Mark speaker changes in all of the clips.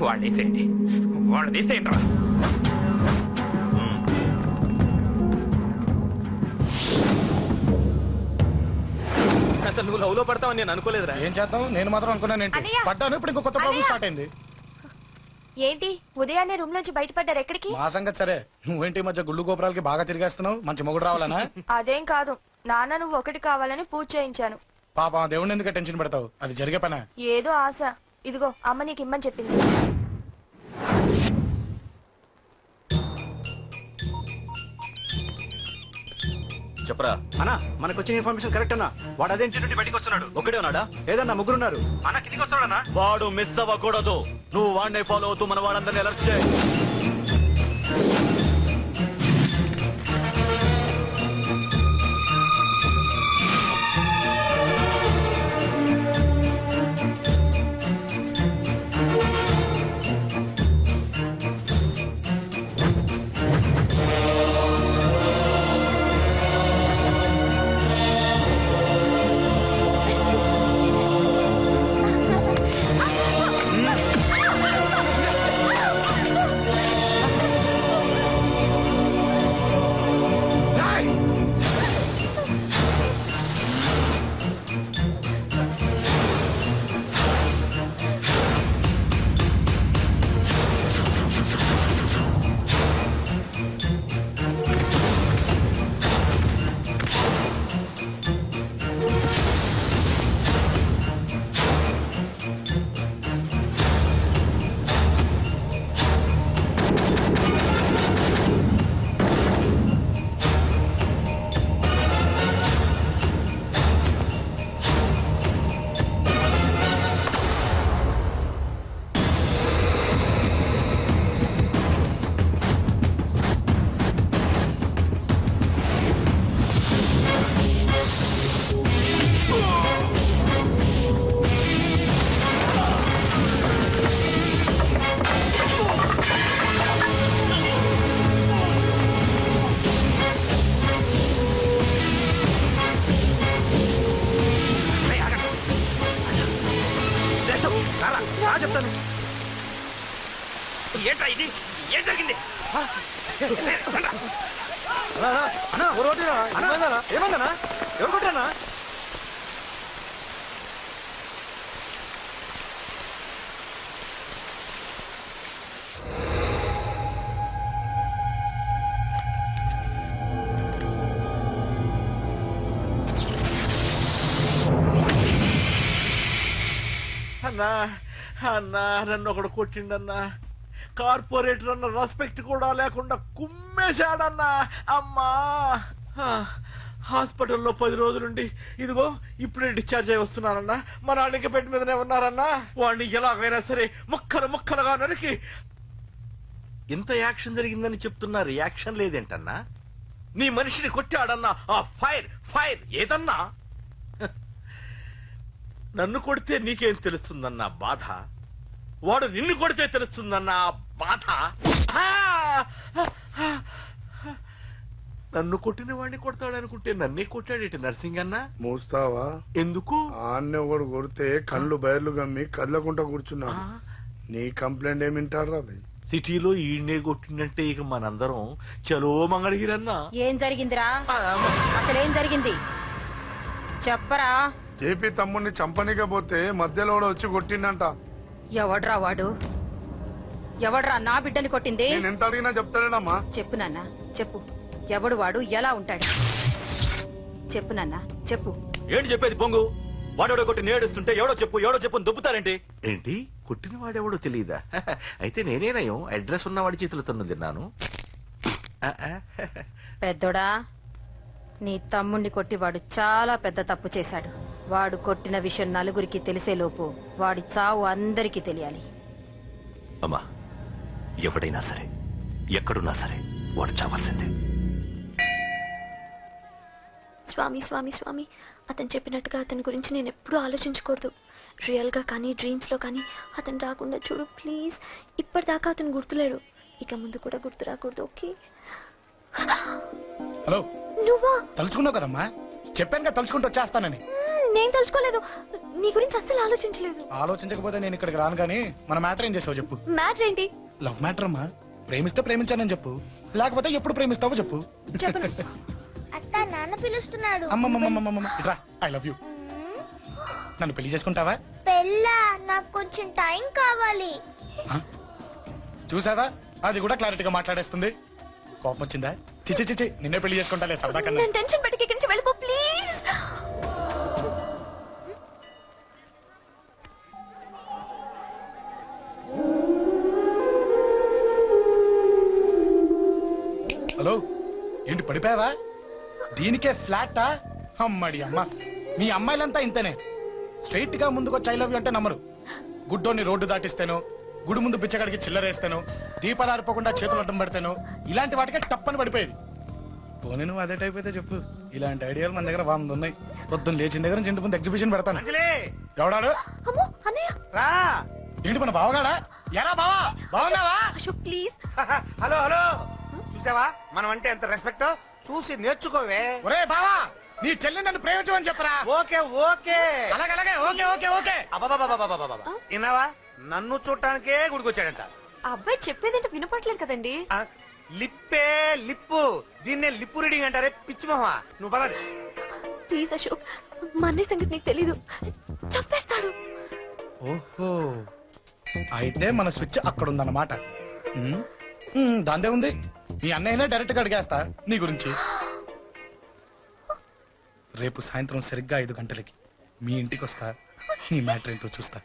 Speaker 1: వాడిని తీసేయండి, వాడిని తీసేయండి రా. అసలు నువ్వు లవ్ లో పడతావని నేను అనుకోలేదురా.
Speaker 2: ఏం చేద్దాం, నేను మాత్రం అనుకున్నాను ఏంటి పడ్డాను. ఇప్పుడు ఇంకో కొత్త ప్రాబ్లం స్టార్ట్ అయింది.
Speaker 3: ఏంటి ఉదయాన్నే రూమ్ నుంచి బయటపడ్డారు? ఎక్కడికి?
Speaker 2: మా సంగతి సరే, నువ్వేంటి మధ్య గుళ్ళు గోపురాలకి బాగా తిరిగేస్తున్నావు? మంచి మొగుడు రావాలనా?
Speaker 3: అదేం కాదు నాన్న, నువ్వు ఒకటి కావాలని పూజ చేయించాను.
Speaker 2: పాప దేవుడిని ఎందుకు టెన్షన్ పెడతావు? అది జరిగే పనా?
Speaker 3: ఏదో ఆశ. ఇదిగో అమ్మ నీకు ఇమ్మని చెప్పింది.
Speaker 4: చెప్పరా
Speaker 5: అన్నా, మనకు వచ్చిన ఇన్ఫర్మేషన్ కరెక్ట్ అన్నా. వాడు అదే ఇంటి నుండి బయటకు వస్తున్నాడు.
Speaker 4: ఒక్కడే ఉన్నాడా?
Speaker 5: ఏదన్నా ముగ్గురున్నారు. అన్న కిందికి వస్తాడన్నా.
Speaker 4: వాడు మిస్ అవ్వకూడదు. నువ్వు వాడిని ఫాలో అవుతూ మన వాళ్ళందరినీ అలర్ట్ చేయి.
Speaker 1: ఏంట్రా ఇది? ఏం జరిగింది?
Speaker 5: ఏమన్నా ఎవరు కొట్టానా?
Speaker 6: అన్నా అన్నా నన్ను ఒకడు కొట్టిండన్నా. కార్పొరేటర్ అన్న రెస్పెక్ట్ కూడా లేకుండా కుమ్మేశాడన్నా. అమ్మా, హాస్పిటల్లో 10 రోజులుండి ఇదిగో ఇప్పుడే డిశ్చార్జ్ అయి వస్తున్నానన్నా. మా నాన్నకి బెడ్ మీదనే ఉన్నారన్నా. వాడిని ఎలాగైనా సరే ముక్కలుగా నరికి. ఇంత యాక్షన్ జరిగిందని చెప్తున్నా, రియాక్షన్ లేదేంటన్నా? నీ మనిషిని కొట్టాడన్నా. ఆ ఫైర్ ఏదన్నా? నన్ను కొడితే నీకేం తెలుస్తుందన్న బాధ, వాడు నిన్ను కొడితే తెలుస్తుందన్న బాధ. నన్ను కొట్టిన వాడిని కొడతాడనుకుంటే నన్నే కొట్టాడేటి నర్సింగ్ అన్న.
Speaker 7: మూస్తావా?
Speaker 6: ఎందుకు?
Speaker 7: ఆన్నే ఒకడు కొడితే కళ్ళు బయర్లు గమ్మి కదలకుండా కూర్చున్నాడు. నీ కంప్లైంట్ ఏమి వింటాడు రా?
Speaker 6: సిటీలో ఈయనే కొట్టిందంటే ఇక మనందరం చలో మంగళగిరన్నా.
Speaker 8: ఏం జరిగిందిరా? అసలేం జరిగింది చెప్పరా?
Speaker 7: జేపీ తమ్ముడిని చంపనీక పోతే మధ్యలో వచ్చి కొట్టిండంట.
Speaker 8: ఎవడ్రా వాడు? ఎవడ్రా నా బిడ్డని కొట్టింది?
Speaker 7: నేను ఎంత అడిగినా చెప్తాడమ్మా.
Speaker 8: చెప్పు నాన్న, చెప్పు. ఎవడు వాడు? ఎలా ఉంటాడు? చెప్పు నాన్న, చెప్పు.
Speaker 4: ఏంటి చెప్పేది? పొంగు. వాడెవడో కొట్టి నేడుస్తుంటే ఎవడో చెప్పు దుబ్బుతారేంటి?
Speaker 6: ఏంటి? కొట్టిన వాడెవడో తెలియదా? అయితే నేనేనయం అడ్రస్ ఉన్నవాడి చేతులతో తిన్నాను.
Speaker 8: పెద్దోడా, నీ తమ్ముణ్ణి కొట్టి వాడు చాలా పెద్ద తప్పు చేశాడు. వాడు కొట్టిన విషయం నలుగురికి తెలిసేలోపు వాడి చావు అందరికీ తెలియాలి.
Speaker 4: అమ్మా, ఎవడైనా సరే ఎక్కడున్నా సరే వాడు చావాల్సిందే.
Speaker 9: స్వామి స్వామి స్వామి, అతను చెప్పినట్టుగా అతని గురించి నేను ఎప్పుడూ ఆలోచించకూడదు. రియల్గా కానీ డ్రీమ్స్లో కానీ అతను రాకుండా చూడు ప్లీజ్. ఇప్పటిదాకా అతను గుర్తులేడు, ఇక ముందు కూడా గుర్తు రాకూడదు. ఓకే?
Speaker 2: హలో,
Speaker 9: నువ్వా?
Speaker 2: తలుచుకున్నావు కదమ్మా, చెప్పాను కదా తలుచుకుంటూ వచ్చేస్తానని.
Speaker 9: నేను తలుచుకోలేదు. నీ గురించి అస్సలు ఆలోచించలేదు.
Speaker 2: ఆలోచించకపోతే నేను ఇక్కడికి రాను కానీ మన మ్యాటర్ ఏం చేసావు చెప్పు.
Speaker 9: మ్యాటర్ ఏంటి?
Speaker 2: లవ్ మ్యాటర్ అమ్మా. ప్రేమిస్తే ప్రేమించానని చెప్పు, లేకపోతే ఎప్పుడు ప్రేమిస్తావో చెప్పు.
Speaker 9: చెప్పను.
Speaker 3: అత్త నాన్న పిలుస్తున్నాడు.
Speaker 2: అమ్మమ్మమ్మమ్మమ్మ ఇట్రా, ఐ లవ్ యూ. నన్ను పెళ్లి చేసుకుంటావా?
Speaker 3: పెళ్ళా? నాకు కొంచెం టైం కావాలి.
Speaker 2: చూసావా, అది కూడా క్లారిటీగా మాట్లాడేస్తుంది. కోపం వచ్చిందా? చిచి చిచి, నిన్నే పెళ్లి చేసుకుంటాలే సరదా కన్నా.
Speaker 9: నేను టెన్షన్ పెట్టి ఇక్కడి నుంచి వెళ్ళిపో ప్లీజ్.
Speaker 2: హలో, ఏంటి పడిపోయావా? దీనికే ఫ్లాటా? అమ్మడి అమ్మ, మీ అమ్మాయిలంతా ఇంతనే. స్ట్రైట్ గా ముందుకు వచ్చి ఐ లవ్ యూ అంటే నమ్మరు. గుడ్డోని రోడ్డు దాటిస్తాను, గుడి ముందు బిచ్చగాడికి చిల్లరేస్తాను, దీపాలు ఆరిపోకుండా చేతులు అడ్డం పెడతాను, ఇలాంటి వాటికే తప్పని పడిపోయేది. పోనీ నువ్వు అదే టైప్ అయితే చెప్పు, ఇలాంటి ఐడియాలు మన దగ్గర 100 ఉన్నాయి. పొద్దున్న లేచిన దగ్గర నుంచి ఇంటి ముందు ఎగ్జిబిషన్ పెడతాను. ఎవడాడు?
Speaker 9: అమ్మో అన్నయ్య.
Speaker 5: రా.
Speaker 2: ఏంటి మన బావగాడా? ఎరా బావా, బావున్నావా?
Speaker 9: అశోక్ ప్లీజ్.
Speaker 5: హలో హలో, చూసావా మనం అంటే ఎంత రెస్పెక్ట్? చూసి నేర్చుకోవే.
Speaker 2: ఒరే బావా, నీ చెల్లి నన్ను ప్రేమించమని చెప్పరా.
Speaker 5: ఓకే ఓకే,
Speaker 2: అలాగే ఓకే ఓకే ఓకే.
Speaker 5: అబాబాబాబాబాబా, విన్నావా? నన్ను చూడటానికే గుడికొచ్చాడంట.
Speaker 9: ఆ అబ్బాయి చెప్పేదంటే వినపట్లేదు కదండి.
Speaker 5: ఆ, లిప్పే లిప్పు, దీన్నే లిప్పు రీడింగ్ అంటారే పిచ్చి మొహమా. నువ్వు పద.
Speaker 9: ప్లీజ్ అశోక్, మా అన్నయ్య సంగతి నీకు తెలీదు, చంపేస్తాడు.
Speaker 2: ఓహో, అయితే మన స్విచ్ అక్కడ ఉందన్నమాట. దాందే ఉంది, మీ అన్నయ్యనే డైరెక్ట్ గా అడిగేస్తా నీ గురించి. రేపు సాయంత్రం సరిగ్గా 5 గంటలకి మీ ఇంటికి వస్తా, నీ మ్యాటర్ ఏంటో చూస్తా.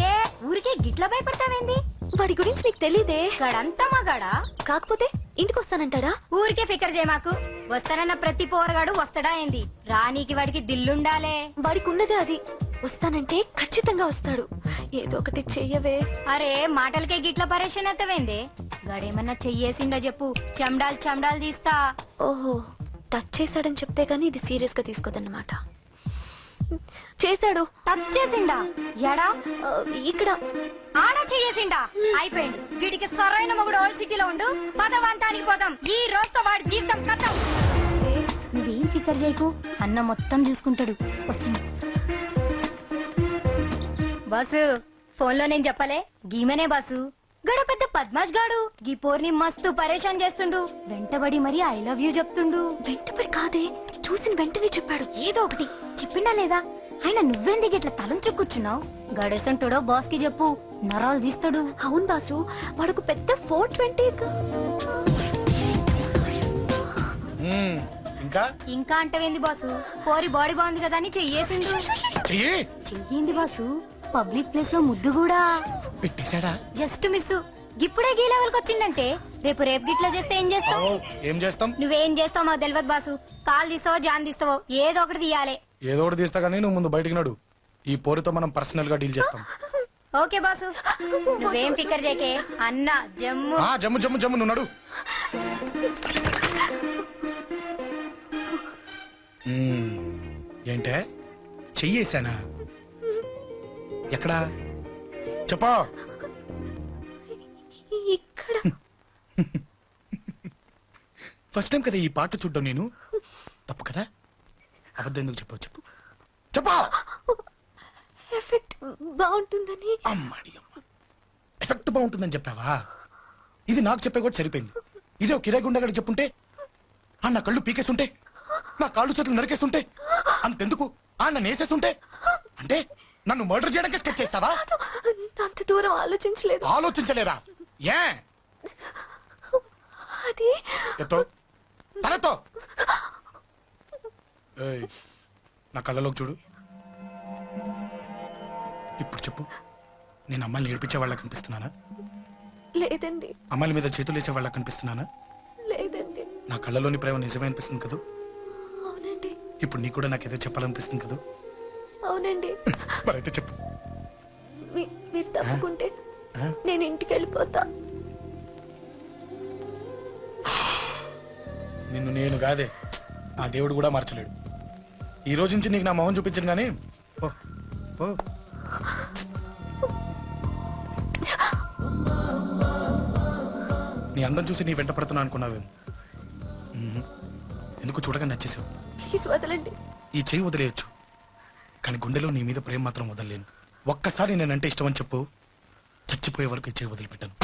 Speaker 3: ఏ ఊరికే గిట్ల భయపడతావేంది?
Speaker 9: వాడి గురించి నీకు తెలీదే.
Speaker 3: గడంతా మగాడా?
Speaker 9: కాకపోతే ఇంటికి వస్తానంటాడా?
Speaker 3: ఊరికే ఫికర్ చేయమాకు. వస్తానన్న ప్రతి పోరగాడు వస్తాడా ఏంది? రానీకి వాడికి దిల్లుండాలే.
Speaker 9: వాడికి ఉన్నదే అది. వస్తానంటే ఖచ్చితంగా వస్తాడు. ఏదో ఒకటి చెయ్యవే.
Speaker 3: అరే మాటలకే గిట్ల పరేషన్ అవుతావేంది? గడేమన్నా చెయ్యేసిండా చెప్పు, చెమ్డాల్ చెమ్డాల్ తీస్తా.
Speaker 9: ఓహో, టచ్ చేశాడని చెప్తే గానీ ఇది సీరియస్ గా తీసుకోదన్నమాట. చేశాడు.
Speaker 3: టచ్ చేసిండా? ఎడా?
Speaker 9: ఇక్కడ.
Speaker 3: ఆడా చెయ్యేసిండా? అయిపోయింది. వీడికి సరైన మొగుడు ఓల్డ్ సిటీలో ఉండు. పదవంతానికి పోదాం. ఈ రోజుతో వాడి జీవితం కథం. నువ్వేం ఫికర్ చేయకు, అన్న మొత్తం చూసుకుంటాడు. వస్తుంది బాసు. ఫోన్ లో నేను చెప్పలే, గీమనే బాసు. గడ పెద్ద పద్మాష్ గాడు గీ పోర్ని మస్తు పరేషాన్ చేస్తుండు. వెంటబడి మరి ఐ లవ్ యూ చెప్తుండు.
Speaker 9: వెంటపడి కాదే, చూసిన వెంటనే చెప్పాడు.
Speaker 3: ఏదో ఒకటి చెప్పిండా లేదా? ఆయన నువ్వెందుకు ఇట్లా తలంచు కూర్చున్నావు? గడేసంటుడో బాస్ కి చెప్పు, నరాలు తీస్తాడు.
Speaker 9: అవును బాసు, వాడుకు పెద్ద 420.
Speaker 2: ఇంకా
Speaker 3: ఇంకా అంటవేంది బాసు? పోరి బాడీ బాగుంది కదా అని చెయ్యేసిండు. చెయ్యింది బాసు. పబ్లిక్ ప్లేస్ లో ముద్దు కూడా
Speaker 2: పెట్టేశాడా?
Speaker 3: Just miss. ఇప్పుడే గీ లెవెల్కి వచ్చిండంటే రేపు గిట్లా చేస్తే ఏం చేస్తావు?
Speaker 2: ఏం చేస్తాం?
Speaker 3: నువ్వేం చేస్తావు మాకు తెలియదు బాసు. కాల్ తీస్తావో జాన్ తీస్తావో ఏదో ఒకటి తీయాలి.
Speaker 2: ఏదో ఒకటి తీస్తా కానీ నువ్వు ముందు బయటికి నడు. ఈ పోరుతో మనం పర్సనల్ గా డీల్ చేస్తాం.
Speaker 3: ఓకే బాసు, నువ్వేం ఫికర్ చేయకే. అన్న జమ్ము.
Speaker 2: జమ్ము జమ్ము జమ్ము, నువ్వు నడు. ఏంటే చెయ్యేశానా? ఎక్కడా చెప్పా?
Speaker 9: ఇక్కడ.
Speaker 2: ఫస్ట్ టైం కదా ఈ పాట చూడ్డం నేను. తప్పు కదా? అబద్ధం ఎందుకు చెప్పావు చెప్పు. చెప్పా.
Speaker 9: ఎఫెక్ట్ బాగుంటుందని.
Speaker 2: అమ్మాడి అమ్మ, ఎఫెక్ట్ బాగుంటుందని చెప్పావా? ఇది నాకు చెప్పే కూడా సరిపోయింది. ఇదే ఒక కిరాయి గుండెగాడికి చెప్పుంటే, నా కళ్ళు పీకేస్తుంటే, నా కాళ్ళు చేతులు నరికేస్తుంటే, అంతెందుకు నన్ను వేసేస్తుంటే, అంటే నన్ను మర్డర్ చేయడానికి స్కెచ్ చేస్తావా?
Speaker 9: అంత దూరం ఆలోచించలేదు.
Speaker 2: ఆలోచించలేదా? ఏ
Speaker 9: అది
Speaker 2: ఎత్తో తలెత్తో. నా కళ్ళలోకి చూడు. ఇప్పుడు చెప్పు, నేను అమ్మాయిని ఏడిపించే వాళ్ళ కనిపిస్తున్నానా?
Speaker 9: లేదండి.
Speaker 2: అమ్మాయిల మీద చేతులు వేసే వాళ్ళ కనిపిస్తున్నానా?
Speaker 9: లేదండి.
Speaker 2: నా కళ్ళలోని ప్రేమ నిజమే అనిపిస్తుంది కదా?
Speaker 9: అవునండి.
Speaker 2: ఇప్పుడు నీకు కూడా నాకేదో చెప్పాలనిపిస్తుంది కదా?
Speaker 9: అవునండి.
Speaker 2: మరైతే చెప్పు.
Speaker 9: మీరు తప్పుకుంటే నేను ఇంటికి వెళ్ళిపోతా.
Speaker 2: నిన్ను నేను కాదే, ఆ దేవుడు కూడా మార్చలేడు. ఈ రోజు నుంచి నీకు నా మొహం చూపించను గానీ పో పో. నీ అందం చూసి నీ వెంట పడుతున్నా అనుకున్నావేమో. ఎందుకు చూడగా నచ్చేసావు?
Speaker 9: ప్లీజ్ వదలండి.
Speaker 2: ఈ చేయి వదిలేయచ్చు, కానీ గుండెలో నీ మీద ప్రేమ మాత్రం వదలలేను. ఒక్కసారి నేనంటే ఇష్టం అని చెప్పు, చచ్చిపోయే వరకు ఈ చేయి వదిలిపెట్టాను.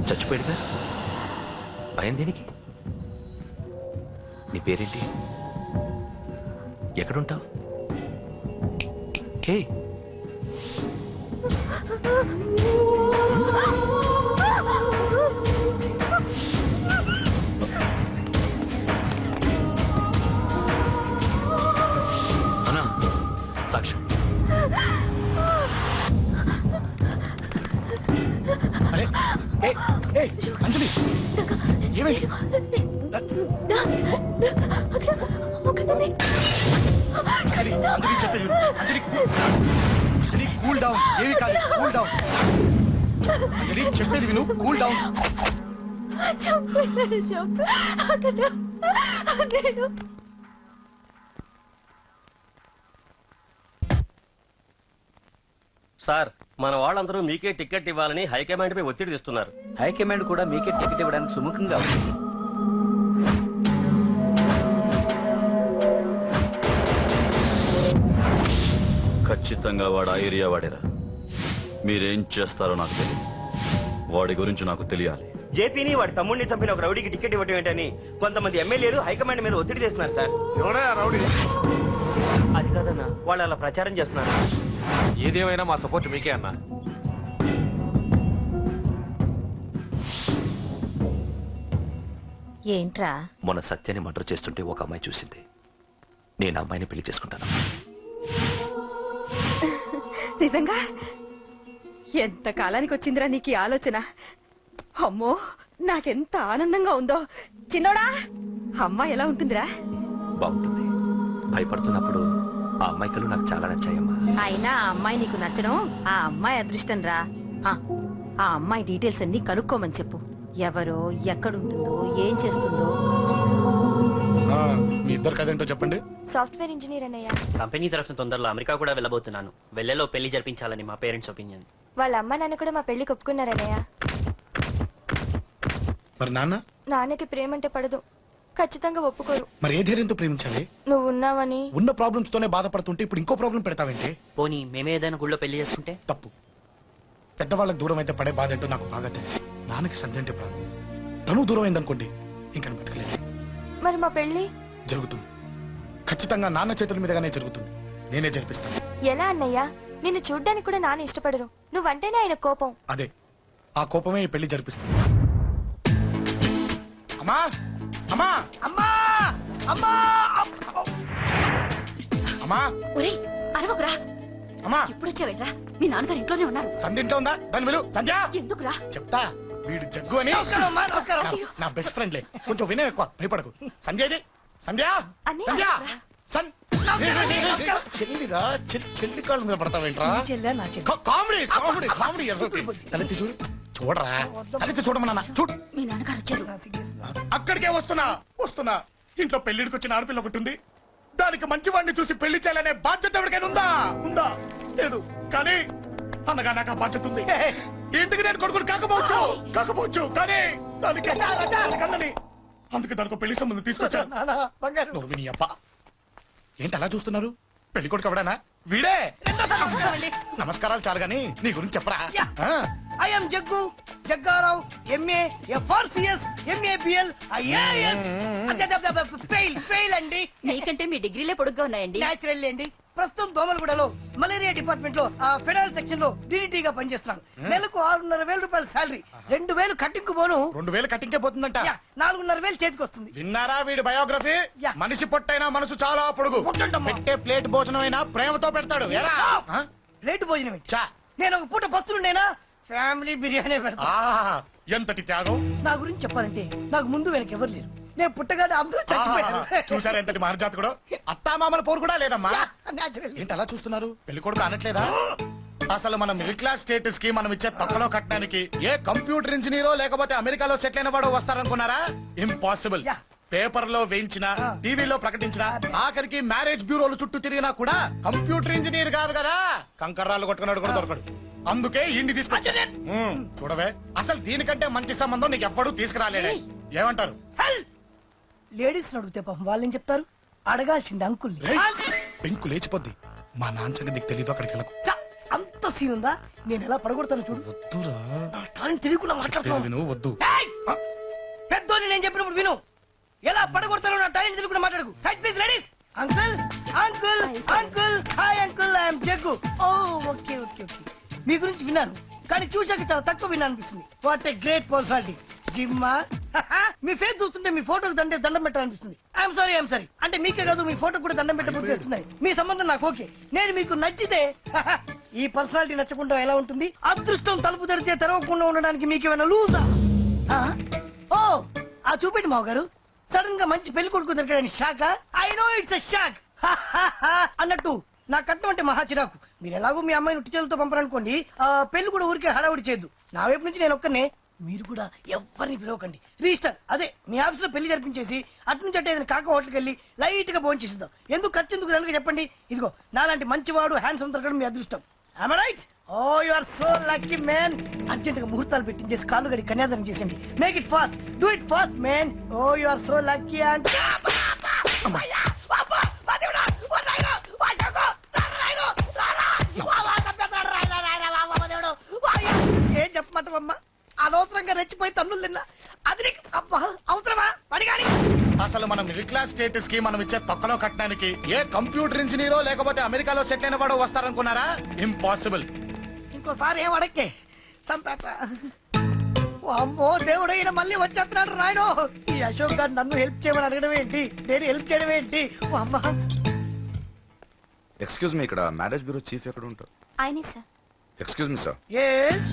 Speaker 4: చచ్చిపోయాడుగా, భయం దేనికి? నీ పేరేంటి? ఎక్కడుంటావు? హే, అన్నా సాక్ష్యం.
Speaker 2: అరే అంజలి, ఏమైంది? అంజలి చెప్పేది విను. అంజలి కూల్ డౌన్, ఏమి కాదు, కూల్ డౌన్. అంజలి చెప్పేది విను, కూల్ డౌన్.
Speaker 10: సార్, మన వాళ్ళందరూ మీకే టికెట్ ఇవ్వాలని హైకమాండ్ పై ఒత్తిడి తెస్తున్నారు.
Speaker 1: హైకమాండ్ కూడా మీకే టికెట్ ఇవ్వడానికి సుముఖంగా ఉంది.
Speaker 4: ఖచ్చితంగా వాడు ఆ ఏరియా వాడేరా. మీరేం చేస్తారో నాకు తెలియదు, వాడి గురించి నాకు తెలియాలి.
Speaker 10: జేపీని వాడి తమ్ముడిని చంపిన ఒక రౌడీకి టికెట్ ఇవ్వటం ఏంటని కొంతమంది ఎమ్మెల్యేలు హైకమాండ్ మీద ఒత్తిడి తెస్తున్నారు సార్.
Speaker 5: ఎవడే రౌడీ?
Speaker 10: అది కాదన్నా, వాళ్ళు అలా ప్రచారం చేస్తున్నారు.
Speaker 1: ఏదేమైనా మా సపోర్ట్ మీకే అన్నా.
Speaker 8: ఏంట్రా?
Speaker 4: మొన్న సత్యాన్ని మర్డర్ చేస్తుంటే ఒక అమ్మాయి చూసింది. నేను అమ్మాయిని పెళ్లి చేసుకుంటాను.
Speaker 8: నిజంగా? ఎంత కాలానికి వచ్చిందిరా నీకు ఈ ఆలోచన? అమ్మో, నాకెంత ఆనందంగా ఉందో. చిన్నోడా, అమ్మాయి ఎలా ఉంటుందిరా?
Speaker 4: బాగుంటుంది. భయపడుతున్నప్పుడు ఆ అమ్మాయి కళ్ళు నాకు చాలా నచ్చాయమ్మా.
Speaker 8: అయినా ఆ అమ్మాయి నీకు నచ్చడం ఆ అమ్మాయి అదృష్టం రా. ఆ అమ్మాయి డీటెయిల్స్ అన్ని కనుక్కోమని చెప్పు. ఎవరో ఎక్కడుంటుందో ఏం చేస్తుందో
Speaker 2: ఆ, మీ ఇద్దరు కదేంటో చెప్పండి.
Speaker 9: సాఫ్ట్వేర్ ఇంజనీర్ అన్నయ్య.
Speaker 10: కంపెనీ తరఫున తొందరలో అమెరికా కూడా వెళ్ళబోతున్నాను. వెళ్ళేలో పెళ్లి జరిపించాలని మా పేరెంట్స్ ఒపీనియన్.
Speaker 9: వాళ్ళ అమ్మ నాన్న కూడా మా పెళ్లికి ఒప్పుకున్నారన్నయ్య.
Speaker 2: మరి నాన్న
Speaker 9: నాన్నకి ప్రేమ అంటే పడదు, ఖచ్చితంగా ఒప్పుకోరు.
Speaker 2: మరి ఏ ధైర్యంతో ప్రేమించాలి?
Speaker 9: నువ్వు ఉన్నావని.
Speaker 2: ఉన్న ప్రాబ్లమ్స్ తోనే బాధపడుతుంటే ఇప్పుడు ఇంకో ప్రాబ్లం పెడతావేంటి?
Speaker 10: పోనీ మేమే ఏదైనా గుళ్ళో పెళ్లి చేసుకుంటే?
Speaker 2: తప్పు. పెద్దవాళ్ళకి దూరం అయితే పడే బాధ ఏంటో నాకు బాగా తెలుసు. నాన్నకి సంధ్య అంటే ప్రాణం. తను దూరం అయిందనుకోండి ఇంకా బతకలేదు.
Speaker 9: మరి మా పెళ్లి
Speaker 2: జరుగుతుంది. ఖచ్చితంగా నాన్న చేతుల మీదగానే జరుగుతుంది. నేనే జరిపిస్తాను.
Speaker 9: ఎలా అన్నయ్య? నిన్ను చూడ్డానికి కూడా నాన్న ఇష్టపడరు, నువ్వంటేనే ఆయన కోపం.
Speaker 2: అదే ఆ కోపమే ఈ పెళ్లి జరిపిస్తుంది. అమ్మా అమ్మా
Speaker 5: అమ్మా అమ్మా
Speaker 2: అమ్మా
Speaker 3: ఒరేయ్ అరవకురా.
Speaker 2: అమ్మా
Speaker 3: ఇప్పుడు వచ్చావేట్రా? మీ నాన్నగారు ఇంట్లోనే ఉన్నారు.
Speaker 2: సంధ్య ఇంట్లో ఉందా? దాని విలు. సంధ్య
Speaker 3: ఎందుకురా?
Speaker 2: చెప్తా. వీడు జగ్గు అని నా బెస్ట్ ఫ్రెండ్లే. కొంచెం వినయం ఎక్కువ, భయపడకు. సంధ్యది. సంధ్య
Speaker 9: అన్నయ్య,
Speaker 2: సంధ్య
Speaker 9: రా.
Speaker 2: చెల్లిరా చెల్లి కాళ్ళ మీద పడతావేంట్రా? Comedy comedy comedy. తలెత్తి చూడు. చూడరా, తలెత్తి చూడమన్నా. చూడు.
Speaker 3: మీ నాన్నగారు వచ్చారు.
Speaker 2: అక్కడికే వస్తున్నా వస్తున్నా. ఇంట్లో పెళ్లిడికి వచ్చిన ఆడపిల్ల ఒకటి ఉంది. దానికి మంచి వాడిని చూసి పెళ్లి చేయాలనే బాధ్యత ఎవరికైనా ఉందా? ఉందా? లేదు. కానీ అన్నగా నాకు ఆ బాధ్యత ఉంది. ఇంటికి నేను కొడుకుని కాకపోవచ్చు కానీ దానికి అన్నని. అందుకే దానికి పెళ్లి సంబంధం తీసుకొచ్చాను. నోరు విని అబ్బా. ఏంటి అలా చూస్తున్నారు? పెళ్లి కొడుకు ఎవడానా? వీడే. నమస్కారాలు చాలు గాని నీ గురించి చెప్పరా.
Speaker 5: I'm Jaggu Jaggarao, MA FRCS, MABL, IAS. Fail అండి.
Speaker 3: నీకంటే మీ డిగ్రీలే పొడుగ్గా ఉన్నాయండి.
Speaker 5: న్యాచురల్ అండి. ప్రస్తుతం దోమలగూడలో మలేరియా డిపార్ట్మెంట్ లో ఫెడరల్ సెక్షన్ లో డీడీటీగా పనిచేస్తున్నాను. నెలకు 6,500 రూపాయల శాలరీ, 2,000 కట్టింకు పోను.
Speaker 2: 2,000 కట్టింకే పోతుందంట.
Speaker 5: 4,500 చేతికి వస్తుంది.
Speaker 2: విన్నారా వీడి బయోగ్రఫీ? మనిషి పొట్టైనా మనసు చాలా పొడుగు. పెట్టే ప్లేట్ భోజనం అయినా ప్రేమతో పెడతాడు.
Speaker 5: ప్లేట్ భోజనం నేను ఒక పూట పస్తులుండేనా ఫ్యామిలీ బిర్యానీ పెడతా.
Speaker 2: ఎంతటి త్యాగం!
Speaker 5: నా గురించి చెప్పాలంటే నాకు ముందు వెనక ఎవరు లేరు. నేను పుట్టగానే అందరూ చచ్చిపోయారు.
Speaker 2: చూసారా ఎంతటి మహర్జాతకుడు? అత్తామామల పోరు కూడా లేదమ్మా. ఏంటి అలా చూస్తున్నారు? పెళ్లి కొడుకు అనట్లేదా? అసలు మన మిడిల్ క్లాస్ స్టేటస్ కి మనం ఇచ్చే తక్కువలో కట్టడానికి ఏ కంప్యూటర్ ఇంజనీరో లేకపోతే అమెరికాలో సెటిల్ అయిన వాడు వస్తారనుకున్నారా? ఇంపాసిబుల్. పేపర్ లో వేయించిన, టీవీలో ప్రకటించిన, ఆఖరికి మ్యారేజ్ బ్యూరోలు చుట్టూ తిరిగినా కూడా కంప్యూటర్ ఇంజనీర్ కాదు కదా. కంకర్రాలు కొట్టుకున్నాడు కూడా దొరకడు. అందుకే ఇండి తీసుకొచ్చా. చూడవే, అసలు దీనికంటే మంచి సంబంధం నీకు ఎవ్వడూ తీసుకురాలేడే. ఏమంటారు?
Speaker 5: లేడీస్ అడిగితే పాపం వాళ్ళేం చెప్తారు? అడగాల్సింది అంకుల్.
Speaker 2: పెంకు లేచిపోద్ది. మా నాన్న నీకు తెలీదు. అక్కడికి వెళ్ళకు.
Speaker 5: అంత సీన్ ఉందా? నేను ఎలా పడగొడతాను చూడు.
Speaker 2: వద్దురా.
Speaker 5: టాలెంట్ తెలియకుండా మాట్లాడుతున్నాను.
Speaker 2: వద్దు.
Speaker 5: పెద్దోని నేను చెప్పినప్పుడు విను. ఎలా పడగొడతాను నా టాలెంట్ తెలియకుండా మాట్లాడకు. Side please ladies. Uncle uncle uncle hi uncle, I'm Jaggu. Oh okay okay okay. మీ గురించి విన్నాను కానీ చూశాక చాలా తక్కువ విన్నా అనిపిస్తుంది. What a great personality. జిమ్మా మీ ఫేస్ చూస్తుంటే మీ ఫోటోకి దండం పెట్టాలనిపిస్తుంది. I'm sorry. అంటే మీకే కాదు మీ ఫోటో కూడా దండం పెట్టబుద్ధి వస్తున్నాయి. మీ సంబంధం నాకు ఓకే. నేను మీకు నచ్చితే ఈ పర్సనాలిటీ నచ్చకుండా ఎలా ఉంటుంది? అదృష్టం తలుపు తెరితే తెరవకుండా ఉండడానికి మీకేమైనా లూజా? ఓ ఆ చూపెట్టి మావ గారు. సడన్ గా మంచి పెళ్లి కొడుకు దొరికాడని shock. I know it's a shock. అన్నట్టు నా కట్నం అంటే మహా చిరాకు. మీరు ఎలాగో మీ అమ్మాయిని ఉట్టి చేతులతో పంపరనుకోండి, పెళ్లి కూడా ఊరికే హడావుడి చేయొద్దు. నా వైపు నుంచి నేను ఒక్కనే. మీరు కూడా ఎవరిని పిలవకండి. రిజిస్టర్ అదే మీ ఆఫీస్ లో పెళ్లి జరిపించేసి అటు నుంచి అంటే ఏదైనా కాక హోటల్కి వెళ్ళి లైట్ గా భోజనం చేసిద్దాం. ఎందుకు ఖర్చు ఎందుకు కనుక చెప్పండి. ఇదిగో నాలాంటి మంచివాడు హ్యాండ్సమ్ దొరకడం మీ అదృష్టం. Am I right? Oh, you are so lucky, man. Urgent గా ముహూర్తాలు పెట్టించేసి కాళ్ళు గడి కన్యాదానం చేసింది. Make it fast. Do it fast, man. Oh, you are so lucky. And ఏం చెప్పమంటావమ్మా? అనవసరంగా రెచ్చిపోయి తన్నులు తిన్నా. అది నీకు అవసరమా? పడిగాని
Speaker 2: అసలు మన మిడిల్ క్లాస్ స్టేటస్ కి మనం ఇచ్చే తక్కువలో కట్టడానికి ఏ కంప్యూటర్ ఇంజనీరో లేకపోతే అమెరికాలో సెటిల్ అయిన వాడు వస్తారనుకున్నారా? ఇంపాసిబుల్.
Speaker 5: ఇంకోసారి ఏం అడక్కే సంపేట. అమ్మో దేవుడు, ఈయన మళ్ళీ వచ్చేస్తున్నాడు రాయడు. ఈ అశోక్ గారు నన్ను హెల్ప్ చేయమని అడగడం ఏంటి? నేను హెల్ప్ చేయడం ఏంటి? అమ్మా
Speaker 11: ఎక్స్క్యూజ్ మీ, ఇక్కడ మ్యారేజ్ బ్యూరో చీఫ్ ఎక్కడ ఉంటారు?
Speaker 9: ఆయనే sir.
Speaker 11: Excuse me sir.
Speaker 5: Yes.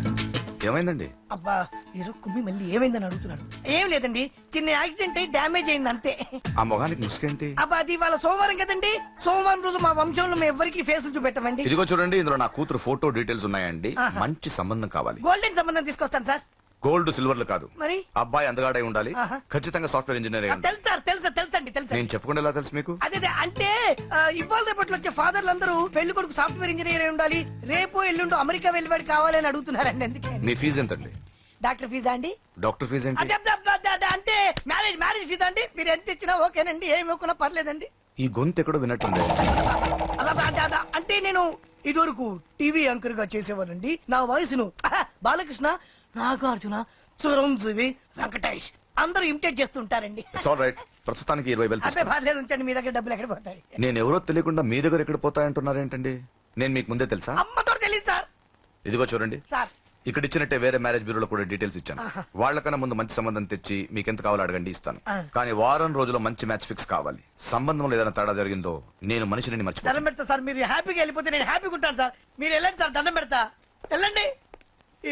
Speaker 11: ఏమైందండి?
Speaker 5: అబ్బా ఈరోజు కుమ్మి మళ్ళీ ఏమైందని అడుగుతున్నాడు. ఏం లేదండి, చిన్న యాక్సిడెంట్ అయి డ్యామేజ్ అయింది అంతే.
Speaker 11: ఆ మొగానికి ముసుకేంటి?
Speaker 5: అబ్బా అది ఇవాళ సోమవారం కదండి. సోమవారం రోజు మా వంశంలో మేము ఎవరికి ఫేసులు చూపెట్టమండి.
Speaker 11: ఇదిగో చూడండి, ఇందులో నా కూతురు ఫోటో డీటెయిల్స్ ఉన్నాయండి. మంచి సంబంధం కావాలి.
Speaker 5: గోల్డెన్ సంబంధం తీసుకొస్తాను సార్.
Speaker 11: గోల్డ్ సిల్వర్లు కాదు.
Speaker 5: మరి
Speaker 11: అబ్బాయి అందగాడై ఉండాలి,
Speaker 5: ఆహా.
Speaker 11: ఖచ్చితంగా సాఫ్ట్వేర్ ఇంజనీర్ అయి ఉండాలి.
Speaker 5: తెలుసు సార్, తెలుసండి తెలుసండి.
Speaker 11: నేను చెప్పకుండా ఎలా తెలుసు మీకు?
Speaker 5: అదే అంటే ఇవాళ రేపట్లో వచ్చే ఫాదర్లు అందరూ పెళ్లి కొడుకు సాఫ్ట్వేర్ ఇంజనీర్ అయి ఉండాలి, రేపు ఎల్లుండు అమెరికా వెళ్ళివాడు కావాలని అడుగుతున్నారండి. ఎందుకే
Speaker 11: మీ ఫీజు ఎంతండి?
Speaker 5: డాక్టర్ ఫీజా అండి?
Speaker 11: డాక్టర్ ఫీజు ఏంటి?
Speaker 5: అంటే మ్యారేజ్ ఫీజా అండి? మీరు ఎంత ఇచ్చినా ఓకేనండి, ఏమి ఇవ్వకున్నా పర్లేదండి.
Speaker 11: ఈ గొంతు ఎక్కడో విన్నట్టుంది.
Speaker 5: అంటే నేను ఇదివరకు టీవీ యాంకర్ గా చేసేవాళ్ళండి. నా వయసును బాలకృష్ణ, నాగార్జున, చిరంజీవి, వెంకటేష్ అందరూ ఇమిటేట్ చేస్తుంటారండి.
Speaker 11: ప్రస్తుతానికి 20,000
Speaker 5: అదే పర్లేదు, ఉంచండి. మీ దగ్గర డబ్బులు ఎక్కడ పోతాయి?
Speaker 11: నేను ఎవరో తెలియకుండా మీ దగ్గర ఎక్కడ పోతాయంటున్నారేంటండి? నేను మీకు ముందే తెలుసా?
Speaker 5: అమ్మతో తెలియదు సార్.
Speaker 11: ఇదిగో చూడండి
Speaker 5: సార్,
Speaker 11: ఇక్కడ ఇచ్చినట్టే వేరే మ్యారేజ్ బ్యూరోలో కూడా డీటెయిల్స్ ఇచ్చాను. వాళ్ళకన్నా ముందు మంచి సంబంధం తెచ్చి మీకు ఎంత కావాలో అడగండి, ఇస్తాను. కానీ వారం రోజుల్లో మంచి మ్యాచ్ ఫిక్స్ కావాలి. సంబంధంలో ఏదైనా తేడా జరిగిందో నేను మనిషిని మర్చిపోతాను.
Speaker 5: దండం పెడతా సార్. మీరు హ్యాపీగా వెళ్ళిపోతే నేను హ్యాపీగా ఉంటాను సార్. మీరు వెళ్ళండి సార్, దండం పెడతా. వెళ్ళండి.